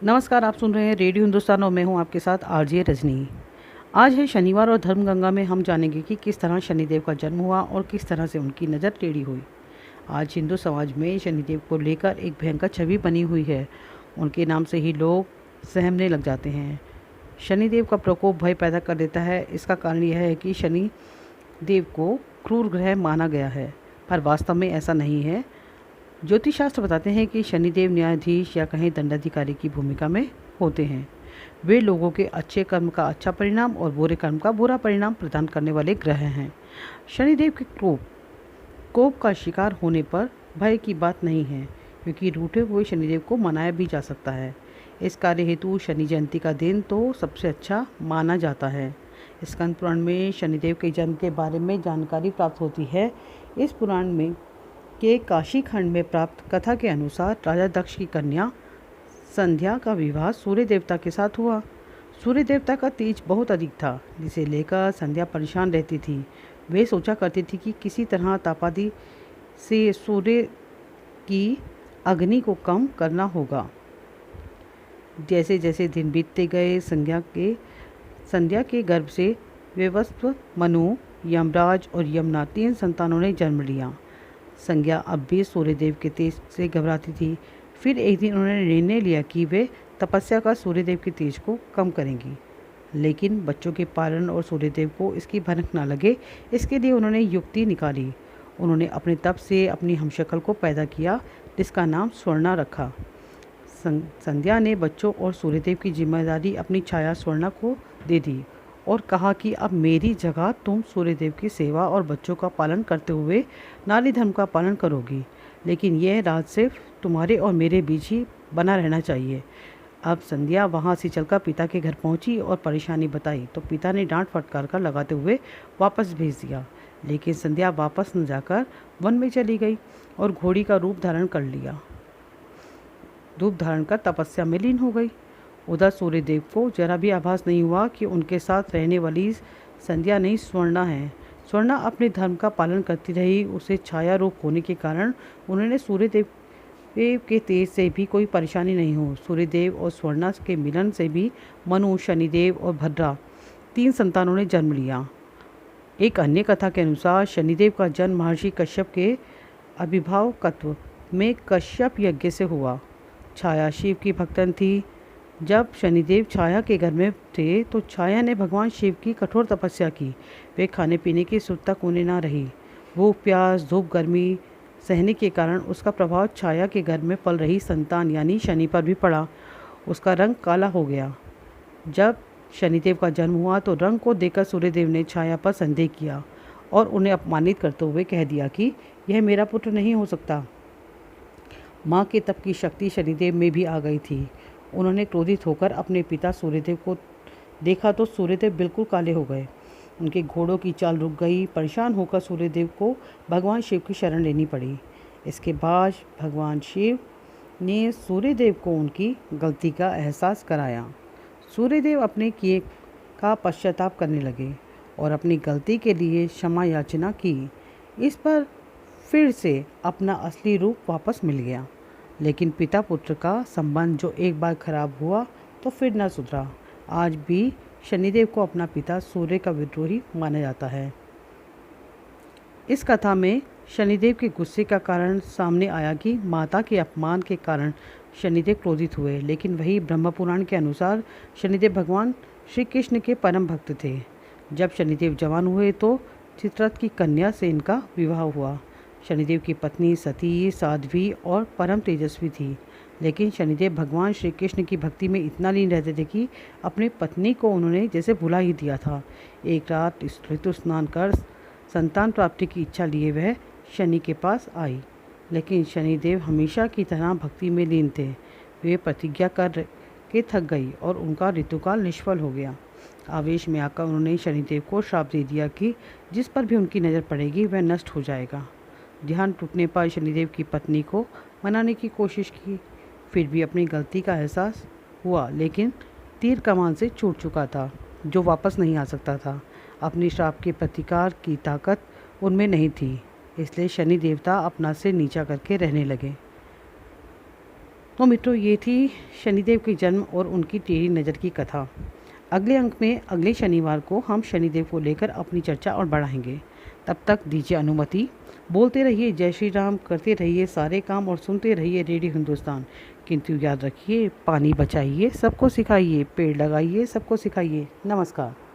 नमस्कार, आप सुन रहे हैं रेडियो हिंदुस्तान और मैं हूं आपके साथ आरजे रजनी। आज है शनिवार और धर्मगंगा में हम जानेंगे कि किस तरह शनिदेव का जन्म हुआ और किस तरह से उनकी नज़र टेढ़ी हुई। आज हिंदू समाज में शनिदेव को लेकर एक भयंकर छवि बनी हुई है। उनके नाम से ही लोग सहमने लग जाते हैं। शनिदेव का प्रकोप भय पैदा कर देता है। इसका कारण यह है कि शनि देव को क्रूर ग्रह माना गया है, पर वास्तव में ऐसा नहीं है। ज्योतिष शास्त्र बताते हैं कि शनिदेव न्यायाधीश या कहीं दंडाधिकारी की भूमिका में होते हैं। वे लोगों के अच्छे कर्म का अच्छा परिणाम और बुरे कर्म का बुरा परिणाम प्रदान करने वाले ग्रह हैं। शनिदेव के कोप का शिकार होने पर भय की बात नहीं है, क्योंकि रूठे हुए शनिदेव को मनाया भी जा सकता है। इस कार्य हेतु शनि जयंती का दिन तो सबसे अच्छा माना जाता है। स्कंद पुराण में शनिदेव के जन्म के बारे में जानकारी प्राप्त होती है। इस पुराण में के काशी खंड में प्राप्त कथा के अनुसार राजा दक्ष की कन्या संध्या का विवाह सूर्य देवता के साथ हुआ। सूर्य देवता का तेज बहुत अधिक था, जिसे लेकर संध्या परेशान रहती थी। वे सोचा करती थी कि किसी तरह तापादी से सूर्य की अग्नि को कम करना होगा। जैसे जैसे दिन बीतते गए, संध्या के गर्भ से वेवस्व, मनु, यमराज और यमुना 3 संतानों ने जन्म लिया। संज्ञा अब भी सूर्यदेव के तेज से घबराती थी। फिर एक दिन उन्होंने निर्णय लिया कि वे तपस्या का सूर्यदेव के तेज को कम करेंगी, लेकिन बच्चों के पालन और सूर्यदेव को इसकी भनक ना लगे, इसके लिए उन्होंने युक्ति निकाली। उन्होंने अपने तप से अपनी हमशक्ल को पैदा किया, जिसका नाम स्वर्णा रखा। संध्या ने बच्चों और सूर्यदेव की जिम्मेदारी अपनी छाया स्वर्णा को दे दी और कहा कि अब मेरी जगह तुम सूर्यदेव की सेवा और बच्चों का पालन करते हुए नारी धर्म का पालन करोगी, लेकिन यह राज सिर्फ तुम्हारे और मेरे बीच ही बना रहना चाहिए। अब संध्या वहाँ से चलकर पिता के घर पहुँची और परेशानी बताई, तो पिता ने डांट फटकार कर लगाते हुए वापस भेज दिया। लेकिन संध्या वापस न जाकर वन में चली गई और घोड़ी का रूप धारण कर तपस्या में लीन हो गई। उधर सूर्यदेव को जरा भी आभास नहीं हुआ कि उनके साथ रहने वाली संध्या नहीं, स्वर्णा है। स्वर्णा अपने धर्म का पालन करती रही। उसे छाया रूप होने के कारण उन्होंने सूर्यदेव के तेज से भी कोई परेशानी नहीं हो। सूर्यदेव और स्वर्णा के मिलन से भी मनु, शनिदेव और भद्रा 3 संतानों ने जन्म लिया। एक अन्य कथा के अनुसार शनिदेव का जन्म महर्षि कश्यप के अभिभावकत्व में कश्यप यज्ञ से हुआ। छाया शिव की भक्तन थी। जब शनिदेव छाया के घर में थे तो छाया ने भगवान शिव की कठोर तपस्या की। वे खाने पीने की सुध तक उन्हें ना रही। भूख प्यास धूप गर्मी सहने के कारण उसका प्रभाव छाया के घर में पल रही संतान यानी शनि पर भी पड़ा। उसका रंग काला हो गया। जब शनिदेव का जन्म हुआ तो रंग को देखकर सूर्यदेव ने छाया पर संदेह किया और उन्हें अपमानित करते हुए कह दिया कि यह मेरा पुत्र नहीं हो सकता। माँ के तप की शक्ति शनिदेव में भी आ गई थी। उन्होंने क्रोधित होकर अपने पिता सूर्यदेव को देखा तो सूर्यदेव बिल्कुल काले हो गए। उनके घोड़ों की चाल रुक गई। परेशान होकर सूर्यदेव को भगवान शिव की शरण लेनी पड़ी। इसके बाद भगवान शिव ने सूर्यदेव को उनकी गलती का एहसास कराया। सूर्यदेव अपने किए का पश्चाताप करने लगे और अपनी गलती के लिए क्षमा याचना की। इस पर फिर से अपना असली रूप वापस मिल गया। लेकिन पिता पुत्र का संबंध जो एक बार खराब हुआ तो फिर न सुधरा। आज भी शनिदेव को अपना पिता सूर्य का विद्रोही माना जाता है। इस कथा में शनिदेव के गुस्से का कारण सामने आया कि माता के अपमान के कारण शनिदेव क्रोधित हुए, लेकिन वही ब्रह्म पुराण के अनुसार शनिदेव भगवान श्री कृष्ण के परम भक्त थे। जब शनिदेव जवान हुए तो चित्ररथ की कन्या से इनका विवाह हुआ। शनिदेव की पत्नी सती, साध्वी और परम तेजस्वी थी, लेकिन शनिदेव भगवान श्री कृष्ण की भक्ति में इतना लीन रहते थे कि अपनी पत्नी को उन्होंने जैसे भुला ही दिया था। एक रात ऋतु स्नान कर संतान प्राप्ति की इच्छा लिए वह शनि के पास आई, लेकिन शनिदेव हमेशा की तरह भक्ति में लीन थे। वे प्रतिज्ञा कर के थक गई और उनका ऋतुकाल निष्फल हो गया। आवेश में आकर उन्होंने शनिदेव को श्राप दे दिया कि जिस पर भी उनकी नज़र पड़ेगी वह नष्ट हो जाएगा। ध्यान टूटने पर शनिदेव की पत्नी को मनाने की कोशिश की, फिर भी अपनी गलती का एहसास हुआ, लेकिन तीर कमान से छूट चुका था जो वापस नहीं आ सकता था। अपनी श्राप के प्रतिकार की ताकत उनमें नहीं थी, इसलिए शनि देवता अपना सिर नीचा करके रहने लगे। तो मित्रों, ये थी शनिदेव के जन्म और उनकी टेढ़ी नज़र की कथा। अगले अंक में अगले शनिवार को हम शनिदेव को लेकर अपनी चर्चा और बढ़ाएंगे। तब तक दीजिए अनुमति। बोलते रहिए जय श्री राम, करते रहिए सारे काम और सुनते रहिए रेडियो हिंदुस्तान। किंतु याद रखिए, पानी बचाइए, सबको सिखाइए, पेड़ लगाइए, सबको सिखाइए। नमस्कार।